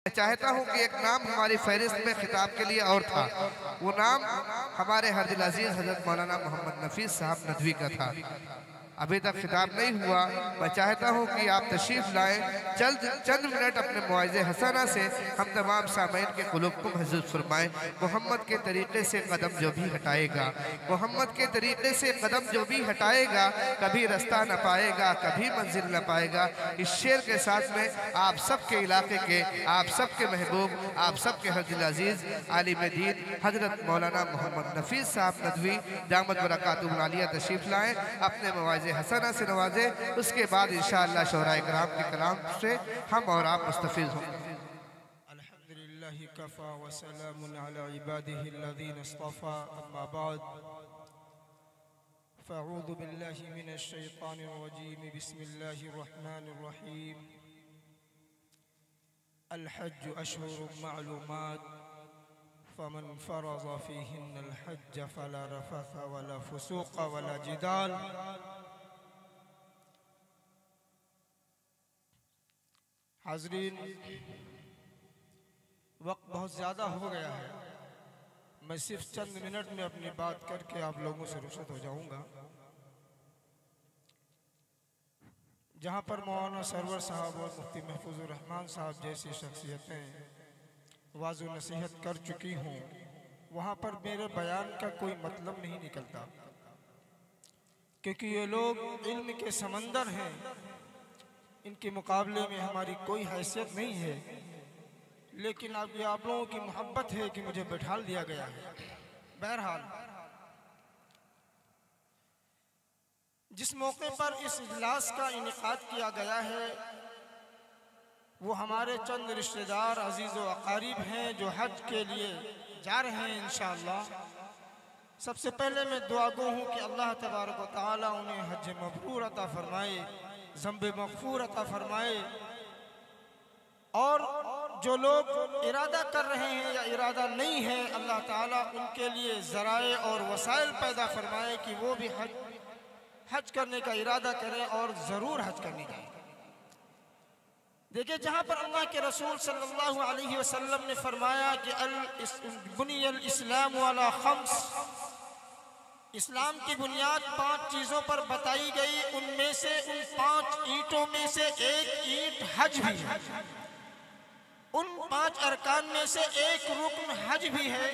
मैं चाहता हूं कि एक नाम हमारी फहरिस्त में खिताब के लिए और था, वो नाम हमारे हर्दिल अजीज हजरत मौलाना मोहम्मद नफीस साहब नदवी का था। अभी तक खिताब नहीं हुआ। मैं चाहता हूं कि आप तशरीफ लाएं, चंद मिनट अपने मुआज़े हसना से हम तमाम सामईन के कुलूब को महसूस फरमाएं। मोहम्मद के तरीक़े से कदम जो भी हटाएगा, मोहम्मद के तरीक़े से कदम जो भी हटाएगा, कभी रास्ता न पाएगा, कभी मंजिल न पाएगा। इस शेर के साथ में आप सबके इलाके के, आप सबके महबूब, आप सबके हर्दिल अजीज़ आलिम दीन हजरत मौलाना मोहम्मद नफीस साहब नदवी दामत बरकातुहुल आलिया तशरीफ लाएं, अपने मुआज़े हसना से नवाजे। उसके बाद इंशाअल्लाह शोराए किराम के कलाम से हम और आप मुस्तफीज़ होंगे। अल्हम्दुलिल्लाहि कफ़ा व सलामुन अला इबादिहि अल्लज़ीना इस्तफ़ा, अम्मा बाद, फ़अऊज़ु बिल्लाहि मिनश शैतानिर रजीम, बिस्मिल्लाहिर रहमानिर रहीम। अल हज्जु अशहुरुम मअलूमात, फमन फ़रज़ फ़ीहिन्नल हज्ज फ़ला रफ़थ वला फ़ुसूक़ वला जिदाल। हाज़रीन, वक्त बहुत ज़्यादा हो गया है। मैं सिर्फ चंद मिनट में अपनी बात करके आप लोगों से रुखसत हो जाऊंगा। जहाँ पर मौलाना सरवर साहब और मुफ्ती महफूजुर रहमान साहब जैसी शख्सियतें वाज़ो नसीहत कर चुकी हों, वहाँ पर मेरे बयान का कोई मतलब नहीं निकलता, क्योंकि ये लोग इल्म के समंदर हैं। इनके मुकाबले में हमारी कोई हैसियत नहीं है, लेकिन अब ये आप लोगों की मोहब्बत है कि मुझे बैठाल दिया गया है। बहरहाल, जिस मौके पर इस इजलास का इनेकाद किया गया है, वो हमारे चंद रिश्तेदार अजीज़ व अकारीब हैं जो हज के लिए जा रहे हैं इंशाअल्लाह। सबसे पहले मैं दुआ गो हूँ कि अल्लाह तबारक व तआला उन्हें हज मबरूर अता फरमाए, ज़ंबे मग़फ़ूर अता फरमाए। और जो लोग इरादा कर रहे हैं या इरादा नहीं है, अल्लाह ताला उनके लिए ज़राए और वसाइल पैदा फरमाए कि वो भी हज करने का इरादा करें और ज़रूर हज करने जाएं। देखिए, जहाँ पर अल्लाह के रसूल सल्लल्लाहु अलैहि वसल्लम ने फरमाया कि बुनियल इस्लाम अला खम्स, इस्लाम की बुनियाद 5 चीज़ों पर बताई गई। उनमें से उन 5 ईंटों में से एक ईंट हज भी है। उन 5 अरकान में से एक रुकन हज भी है।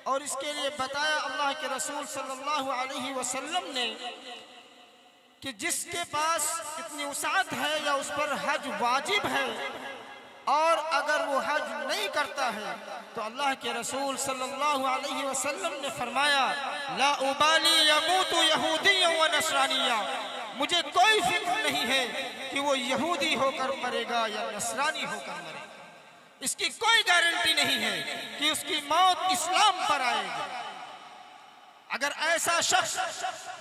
और इसके लिए बताया अल्लाह के रसूल सल्लल्लाहु अलैहि वसल्लम ने कि जिसके पास इतनी उसात है या उस पर हज वाजिब है, और अगर वो हज नहीं करता है तो अल्लाह के रसूल सल्लल्लाहु अलैहि वसल्लम ने फरमाया, ला उबाली यमूतु यहूदिय्यन व नसरानिया, मुझे कोई फिक्र नहीं है कि वो यहूदी होकर मरेगा या नसरानी होकर मरेगा। इसकी कोई गारंटी नहीं है कि उसकी मौत इस्लाम पर आएगी। अगर ऐसा शख्स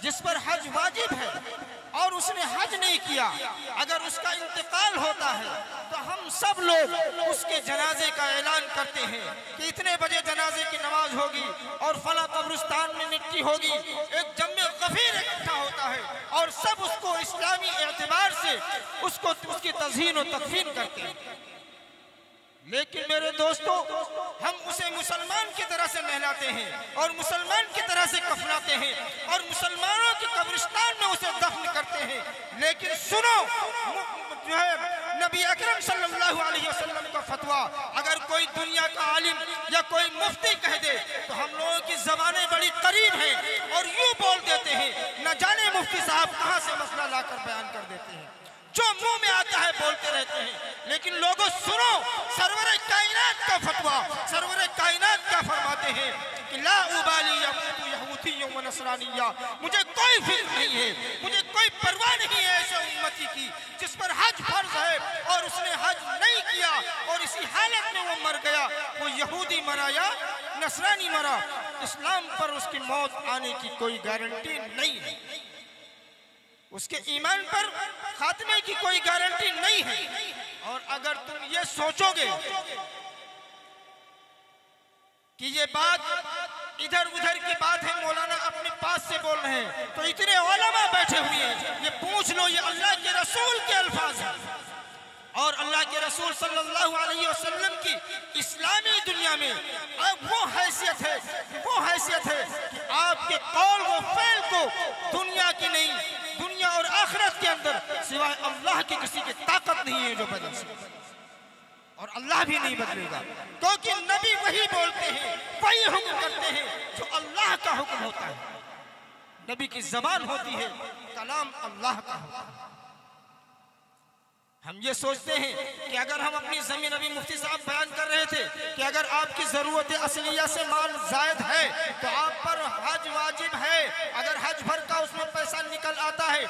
जिस पर हज वाजिब है और उसने हज नहीं किया, अगर उसका इंतकाल होता है तो हम सब लोग उसके जनाजे का ऐलान करते हैं कि इतने बजे जनाजे की नमाज होगी और फला कब्रिस्तान में मिट्टी होगी। एक जम्मे गफीर इकट्ठा होता है और सब उसको इस्लामी एतबार से उसकी तज़हीन और तकफीन करते हैं। लेकिन मेरे दोस्तों, हम उसे मुसलमान की तरह से नहलाते हैं और मुसलमान की तरह से कफनाते हैं और मुसलमानों के कब्रिस्तान में उसे दफन करते हैं। लेकिन सुनो, जो है नबी अकरम सल्लल्लाहु अलैहि वसल्लम का फतवा अगर कोई दुनिया का आलिम या कोई मुफ्ती कह दे तो हम लोगों की ज़बानें बड़ी करीब हैं और यूँ बोल देते हैं, न जाने मुफ्ती साहब कहाँ से मसला लाकर बयान कर देते हैं, जो मुंह में आता है बोलते रहते हैं। लेकिन लोगों सुनो, सरवरे कायनात का फतवा, सरवरे कायनात क्या फरमाते हैं कि ला उबाली यमूतु यहूदिय्यन व नसरानिया, मुझे कोई फिक्र नहीं है, मुझे कोई परवाह नहीं है ऐसे उम्मती की जिस पर हज फर्ज है और उसने हज नहीं किया और इसी हालत में वो मर गया। वो यहूदी मरा या नसरानी मरा, इस्लाम पर उसकी मौत आने की कोई गारंटी नहीं है, उसके ईमान पर खात्मे की कोई गारंटी नहीं है। और अगर तुम ये सोचोगे कि ये बात इधर उधर की बात है, मौलाना अपने पास से बोल रहे हैं, तो इतने उलमा बैठे हुए हैं, ये पूछ लो, ये अल्लाह के रसूल के अल्फाज हैं। और अल्लाह के रसूल सल्लल्लाहु अलैहि वसल्लम की इस्लामी दुनिया में अब वो हैसियत है कि आपके कौल व फ़ेल को दुनिया की नहीं, दुनिया और आखिरत के अंदर सिवाय अल्लाह के किसी की ताकत नहीं है जो बदल सके, और अल्लाह भी नहीं बदलेगा, क्योंकि नबी वही बोलते हैं, वही हुक्म करते हैं जो अल्लाह का हुक्म होता है। नबी की ज़बान होती है, कलाम अल्लाह का होता है। हम ये सोचते हैं कि अगर हम अपनी ज़मीन, अभी मुफ्ती साहब बयान कर रहे थे कि अगर आपकी ज़रूरत असलिया से माल जायद है तो आप पर हज वाजिब है। अगर हज भर का उसमें पैसा निकल आता है,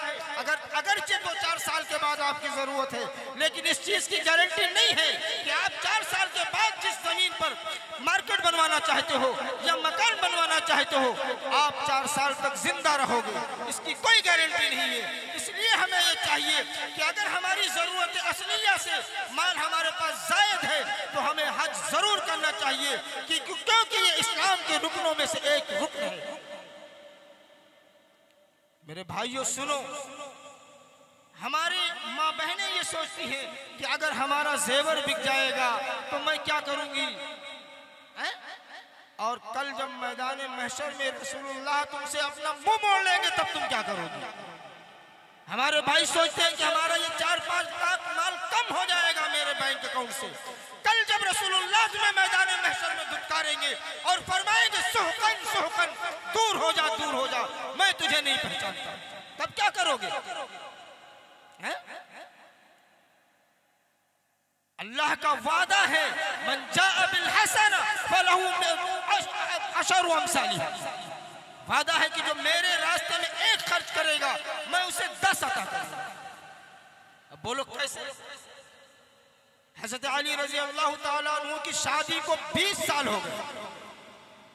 अगरचे 2-4 साल के बाद आपकी ज़रूरत है, लेकिन इस चीज़ की गारंटी नहीं है कि आप 4 साल के बाद जिस ज़मीन पर मार्केट बनवाना चाहते हो या मकान बनवाना चाहते हो, आप 4 साल तक जिंदा रहोगे, इसकी कोई गारंटी नहीं है। इसलिए हमें ये चाहिए कि अगर हमारी ज़रूरत असलिया से माल हमारे पास जायद है तो हमें हज जरूर करना चाहिए, क्योंकि ये इस्लाम के रुकनों में से एक रुकन है। मेरे भाइयों सुनो, हमारी माँ बहनें ये सोचती हैं कि अगर हमारा जेवर बिक जाएगा तो मैं क्या करूंगी, और कल जब मैदान महशर में रसूलुल्लाह तुमसे अपना मुंह मोड़ लेंगे तब तुम क्या करोगी। हमारे भाई सोचते हैं कि हमारा ये 4-5 लाख माल कम हो जाएगा मेरे बैंक अकाउंट से। कल जब रसूलुल्लाह तुम्हें मैदान महशर में धुतकारेंगे और फरमाएंगे सुहकन सुहकन, दूर हो जा, मैं तुझे नहीं पहचानता, तब क्या करोगे। अल्लाह का वादा है, मन जाअ बिल हसना फलहु अशरु अमसालिहा। वादा है कि जो मेरे रास्ते में 1 खर्च करेगा मैं उसे 10 अता करूंगा। अब बोलो कैसे। हजरत अली रजी अल्लाह ताला अन्हु की शादी को 20 साल हो गए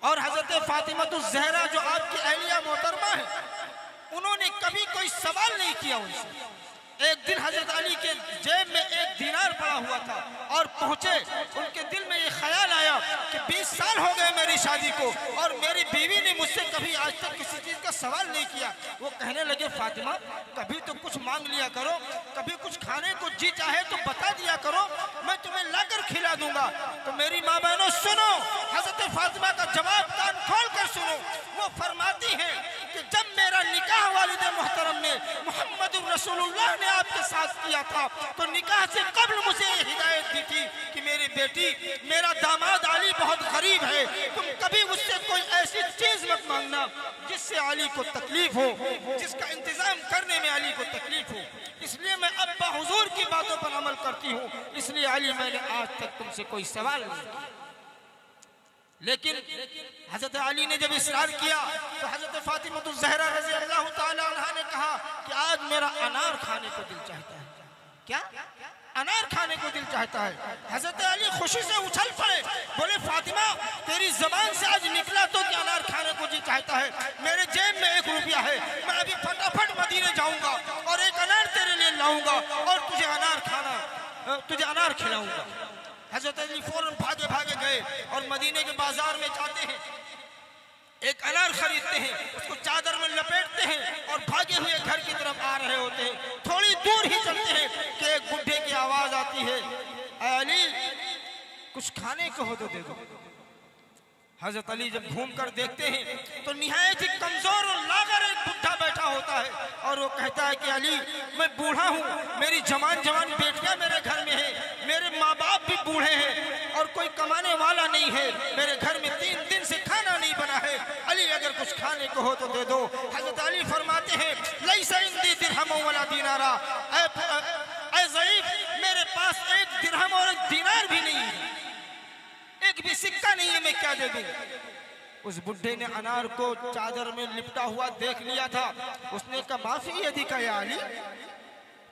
और हजरत फातिमतुज़ ज़हरा जो आपकी अहलिया मोहतरमा है, उन्होंने कभी कोई सवाल नहीं किया उनसे। एक दिन हजरत अली के जेब में 1 दीनार पड़ा हुआ था और पहुंचे, उनके दिल में ये ख्याल आया कि 20 साल हो गए मेरी शादी को और मेरी बीवी ने मुझसे कभी आज तक किसी चीज का सवाल नहीं किया। वो कहने लगे, फातिमा कभी तो कुछ मांग लिया करो, कभी कुछ खाने को जी चाहे तो बता दिया करो, मैं तुम्हें लाकर खिला दूंगा। तो मेरी माँ बहनों सुनो, हजरत फातिमा का जवाब कान खोल कर सुनो। वो फरमाती है कि जब मेरा निकाह वालिद मोहतरम ने मोहम्मद रसूलुल्लाह ने आपके साथ किया था तो निकाह से कब्ल मुझे हिदायत दी थी कि मेरी बेटी, मेरा दामाद अली बहुत गरीब है, तुम कभी उससे कोई ऐसी चीज मत मांगना जिससे अली को तकलीफ हो, जिसका इंतजाम करने में अली को तकलीफ हो। इसलिए मैं अब्बा हुजूर की बातों पर अमल करती हूँ, इसलिए अली मैंने आज तक तुमसे कोई सवाल नहीं किया। लेकिन हजरत अली ने जब इसरार किया तो हजरत फातिमतुज़ ज़हरा रज़ी अल्लाह ताला अन्हा ने कहा कि आज मेरा अनार खाने को दिल चाहता है। क्या अनार खाने को दिल चाहता है। हजरत अली खुशी से उछल पड़े, बोले फातिमा तेरी जबान से आज निकला तो कि अनार खाने को दिल चाहता है। मेरे जेब में 1 रुपया है, मैं अभी फटाफट मदीने जाऊंगा और 1 अनार तेरे लिए लाऊंगा और तुझे अनार खिलाऊंगा। हजरत अली फौरन भागे भागे गए और मदीने के बाजार में जाते हैं, 1 अनार खरीदते हैं, उसको चादर में लपेटते हैं और भागे हुए घर की तरफ आ रहे होते हैं। थोड़ी दूर ही चलते हैं कि एक बुढ़े की आवाज आती है, अली कुछ खाने को हो तो दे दो। हजरत अली जब घूम कर देखते हैं तो निहायत ही कमजोर और लागर एक बुढ़ा बैठा होता है और वो कहता है कि अली मैं बूढ़ा हूँ, मेरी जवान बेटियां मेरे घर में है, मेरे माँ बाप भी बूढ़े हैं और कोई कमाने वाला नहीं है, मेरे घर में 3 दिन से खाना नहीं बना है, अली अगर कुछ खाने को हो तो दे दो। हजरत अली फरमाते हैं, लैसा इंदी दिरहम वला दीनारा, ऐ ज़ईफ मेरे पास 1 दिरहम और 1 दीनार भी नहीं है, 1 भी सिक्का नहीं है, मैं क्या दे दूं। उस बुढ़े ने अनार को चादर में लिपटा हुआ देख लिया था, उसने कहा माफी यदि का या अली,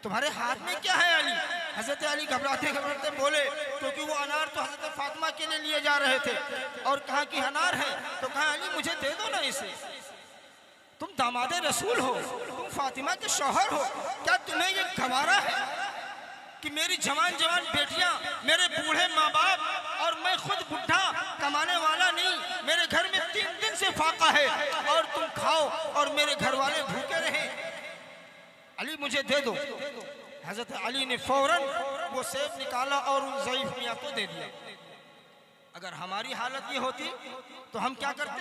तुम्हारे हाथ में क्या है अली। हजरत अली घबराते घबराते बोले, क्योंकि वो अनार तो हजरत फातिमा के लिए जा रहे थे और कहा कि अनार है, तो कहा अली मुझे दे दो ना इसे, तुम दामादे रसूल हो, तुम फातिमा के शौहर हो, क्या तुम्हें ये गवारा है कि मेरी जवान बेटियां, मेरे बूढ़े माँ बाप और मैं खुद बुढ़ा कमाने वाला नहीं, मेरे घर में 3 दिन से फाका है और तुम खाओ और मेरे घर वाले भूखे रहे, अली मुझे दे दो। हजरत अली ने फौरन वो सेब निकाला और उन ज़ईफ मियाँ को दे दिया। अगर हमारी हालत ये होती तो हम क्या करते?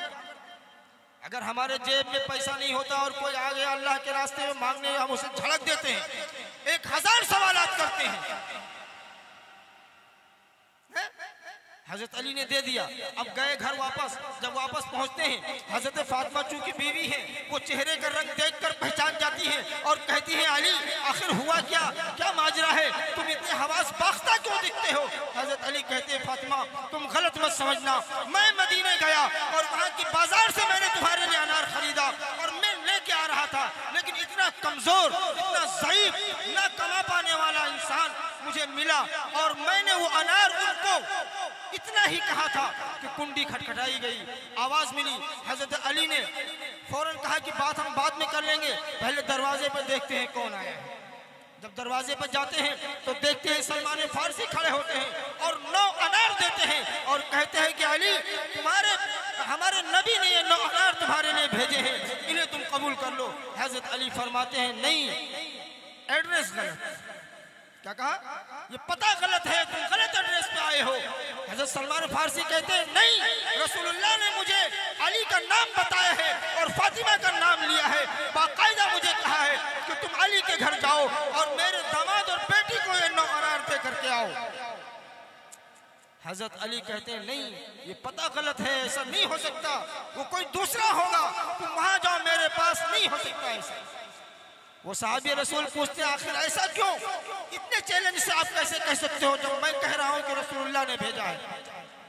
अगर हमारे जेब में पैसा नहीं होता और कोई आ गया अल्लाह के रास्ते में मांगने, हम उसे झड़क देते हैं, 1000 सवालात करते हैं। हजरत अली ने दे दिया। अब गए घर वापस, जब वापस पहुंचते हैं, हजरत फातिमा चूंकि बीवी है, वो चेहरे का रंग देखकर पहचान जाती है और कहती है अली आखिर हुआ क्या, क्या माजरा है, तुम इतने हवास बाख्ता क्यों दिखते हो? हजरत अली कहते हैं फातिमा तुम गलत मत समझना, मैं मदीने गया और वहाँ की बाजार से मैंने तुम्हारे लिए अनार खरीदा और मैं लेके आ रहा था, लेकिन इतना कमजोर, इतना ज़ईफ, ना कमा पाने वाला इंसान मुझे मिला और मैंने वो अनार उनको इतना ही कहा था कि कुंडी खटखटाई गई, आवाज मिली। हजरत अली ने फौरन कहा कि बात हम बाद में कर लेंगे, पहले दरवाजे पर देखते हैं कौन आया है। जब दरवाजे पर जाते हैं तो देखते हैं सलमान फारसी खड़े होते हैं और 9 अनार देते हैं और कहते हैं कि अली हमारे नबी ने ये 9 अनार तुम्हारे लिए भेजे हैं, इन्हें तुम कबूल कर लो। हजरत अली फरमाते हैं नहीं, एड्रेस गलत। क्या कहा? ये पता गलत है, तुम गलत एड्रेस पे आए हो। हजरत सलमान फारसी कहते हैं नहीं, रसूलुल्लाह ने मुझे अली का नाम बताया है और फातिमा का नाम लिया है, बाकायदा मुझे कहा है कि तुम अली के घर जाओ और मेरे दामाद और बेटी को ये 9 अनार दे करके आओ। हजरत अली कहते हैं नहीं, ये पता गलत है, ऐसा नहीं हो सकता, वो कोई दूसरा होगा, तुम वहां जाओ, मेरे पास नहीं हो सकता ऐसा। वो साहबी रसूल पूछते हैं आखिर ऐसा क्यों, इतने चैलेंज से आप कैसे कह सकते हो जब मैं कह रहा हूं कि रसूलुल्लाह ने भेजा है?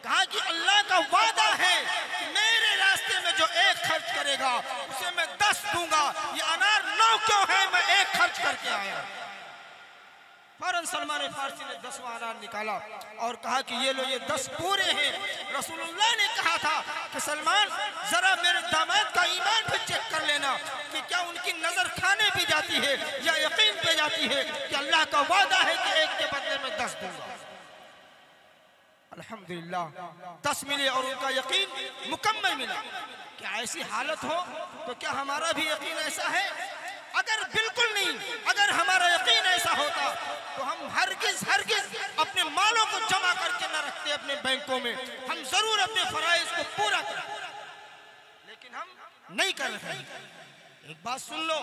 कहा कि अल्लाह का वादा है कि मेरे रास्ते में जो 1 खर्च करेगा उसे मैं 10 दूंगा, ये अनार 9 क्यों है, मैं 1 खर्च करके आया। फौरन सलमान फारसी ने 10वां अनार निकाला और कहा कि ये लो, ये 10 पूरे हैं। रसूलुल्लाह ने कहा था कि सलमान जरा मेरे दामाद का ईमान भी चेक कर लेना कि क्या उनकी नजर खाने पे जाती है या यकीन पे जाती है कि अल्लाह का वादा है कि 1 के बदले में 10 दूंगा। अल्हम्दुलिल्लाह 10 मिले और उनका यकीन मुकम्मल मिला। क्या ऐसी हालत हो तो क्या हमारा भी यकीन ऐसा है? अगर बिल्कुल नहीं, अगर हमारा यकीन ऐसा होता तो हम हरगिज अपने मालों को जमा करके न रखते अपने बैंकों में, हम जरूर अपने फराइज को पूरा करते, लेकिन हम नहीं कर रहे। एक बात सुन लो,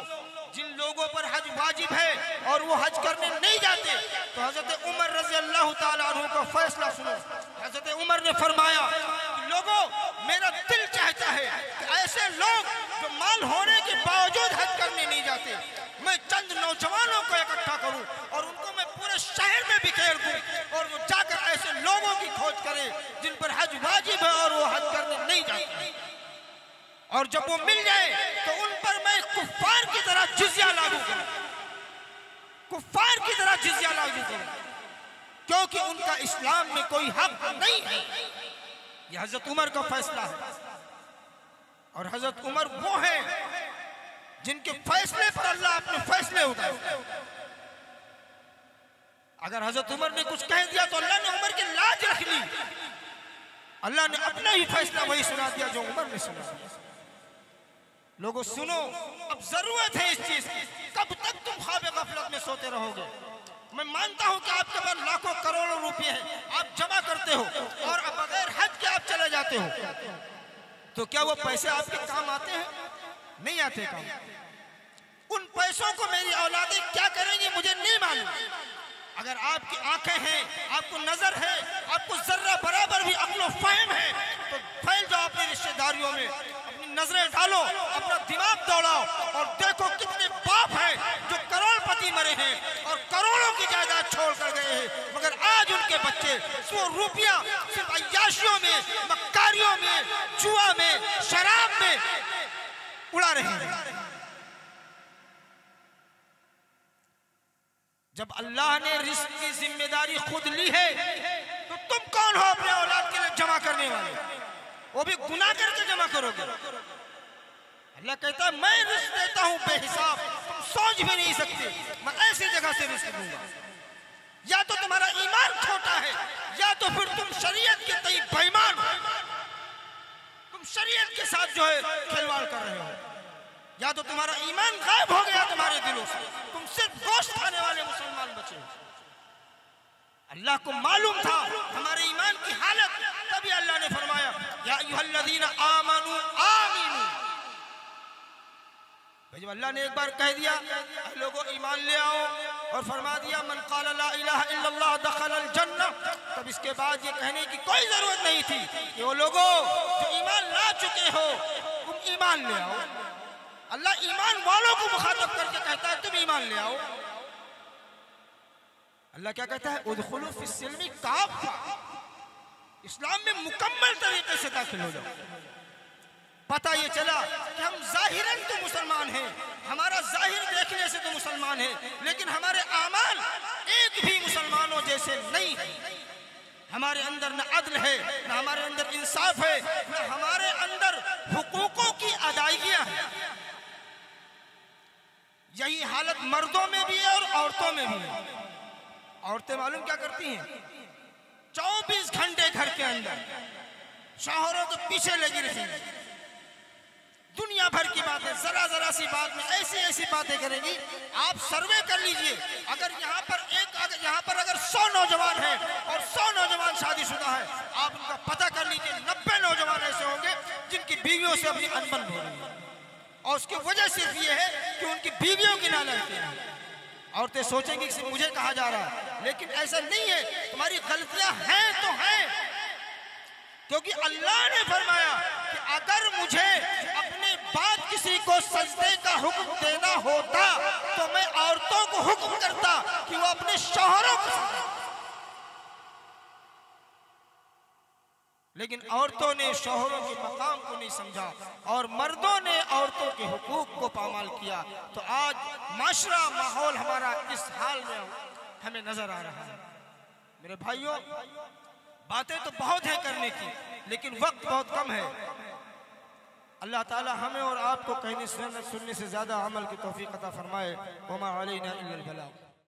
जिन लोगों पर हज वाजिब है और वो हज करने नहीं जाते, तो हजरत उमर रजी अल्लाह ताला अन्हु का फैसला सुनो। हजरत उमर ने फरमाया कि लोगों, मेरा दिल चाहता है कि ऐसे लोग जो माल होने के बावजूद हज करने नहीं जाते, मैं चंद नौजवानों को इकट्ठा करूं और उनको मैं पूरे शहर में बिखेर दूं और वो जाकर ऐसे लोगों की खोज करे जिन पर हज वाजिब है और वो हज करने नहीं जाते, और जब वो मिल जाए तो उन पर मैं कुफ्फार की तरह जिज़िया लागू करूं, कुफ्फार की तरह जिज़िया लागू करूं, क्योंकि उनका इस्लाम में कोई हक नहीं है। यह हजरत उमर का फैसला है और हजरत उमर वो हैं जिनके फैसले पर अल्लाह अपने फैसले उतारे। अगर हजरत उमर ने कुछ कह दिया तो अल्लाह ने उमर की लाज रख ली, अल्लाह ने अपना ही फैसला वही सुना दिया जो उमर ने सुना। लोगों सुनो, अब जरूरत है इस चीज की। कब तक तुम ख्वाब गफलत में सोते रहोगे? मैं मानता हूं कि आपके पास लाखों करोड़ों रुपए हैं, आप जमा करते हो और अब बगैर हज के आप चले जाते हो, तो क्या वो पैसे आपके काम आते हैं? नहीं आते काम। उन पैसों को मेरी औलादें क्या करेंगी मुझे नहीं मालूम। अगर आपकी आंखें हैं, आपको नजर है, आपको जर्रा बराबर भी अक्ल फहम है, तो फैल जाओ अपनी रिश्तेदारियों में, अपनी नजरें डालो, अपना दिमाग दौड़ाओ और देखो कितने बाप हैं जो करोड़पति मरे हैं और करोड़ों की जायदाद छोड़ कर गए हैं, मगर आज उनके बच्चे वो रुपया सिर्फ अय्याशियों में, मक्कारियों में, जुआ में, शराब में उड़ा रहे हैं। जब अल्लाह ने रिस्क की जिम्मेदारी खुद ली है तो तुम कौन हो अपने औलाद के लिए जमा करने वाले? वो भी गुनाह करके जमा करोगे? अल्लाह कहता है मैं रिस्क देता हूं बेहिसाब, तुम सोच भी नहीं सकते मैं ऐसी जगह से रिस्क दूंगा। या तो तुम्हारा ईमान छोटा है या तो फिर तुम शरीयत के तई बेईमान हो, तुम शरीयत के साथ जो है खिलवाड़ कर रहे हो, या तो तुम्हारा ईमान गायब हो गया तुम्हारे दिलों से, तुम सिर्फ गोश्त खाने वाले मुसलमान बचे हो। अल्लाह को मालूम था हमारे ईमान की हालत, तभी अल्लाह ने फरमाया या अय्युहल्लज़ीना आमनू आमीनू। भाई जब अल्लाह ने एक बार कह दिया लोगों ईमान ले आओ और फरमा दिया मन क़ाला ला इलाहा इल्लल्लाह दखलल जन्नह, तब इसके बाद ये कहने की कोई जरूरत नहीं थी कि वो लोगों जो ईमान ला चुके हो तुम ईमान ले आओ। अल्लाह ईमान वालों को मुखातब करके कहता है तुम ईमान ले आओ। अल्लाह क्या कहता है उदखुलू फिस्सिल्मी काफ़ा, इस्लाम में मुकम्मल तरीके से दाखिल हो जाओ। पता ये चला कि हम जाहिरन तो मुसलमान हैं, हमारा जाहिर देखने से तो मुसलमान हैं, लेकिन हमारे आमाल एक भी मुसलमानों जैसे नहीं है। हमारे अंदर न अदल है, न हमारे अंदर इंसाफ है, न हमारे अंदर हुकूकों की अदायगियां हैं। यही हालत मर्दों में भी है और औरतों में भी है। औरतें मालूम क्या करती हैं, 24 घंटे घर के अंदर शौहरों के पीछे लगी रहेंगी, दुनिया भर की बातें, जरा जरा सी बात में ऐसी ऐसी बातें करेंगी। आप सर्वे कर लीजिए, अगर यहाँ पर अगर 100 नौजवान हैं और 100 नौजवान शादीशुदा हैं, आप उनका पता कर लीजिए 90 नौजवान ऐसे होंगे जिनकी बीवियों से अपनी अनबन हो रही है, और उसकी वजह सिर्फ ये है कि उनकी बीवियों की नालायकी है। औरतें सोचेंगी कि मुझे कहा जा रहा है, लेकिन ऐसा नहीं है, तुम्हारी गलतियां हैं तो हैं, क्योंकि अल्लाह ने फरमाया कि अगर मुझे अपने बाद किसी को सजदे का हुक्म देना होता तो मैं औरतों को हुक्म करता कि वो अपने शौहरों को सजदा, लेकिन औरतों ने शौहरों के मकाम को नहीं समझा और मर्दों ने औरतों के हुकूक को पामाल किया। तो आज माशरा माहौल हमारा इस हाल में हमें नजर आ रहा है। मेरे भाइयों, बातें तो बहुत है करने की, लेकिन वक्त बहुत कम है। अल्लाह ताला हमें और आपको कहने सुनने से ज्यादा अमल की तौफीक अता फरमाए। वमा अलैना इल्लल बलाग।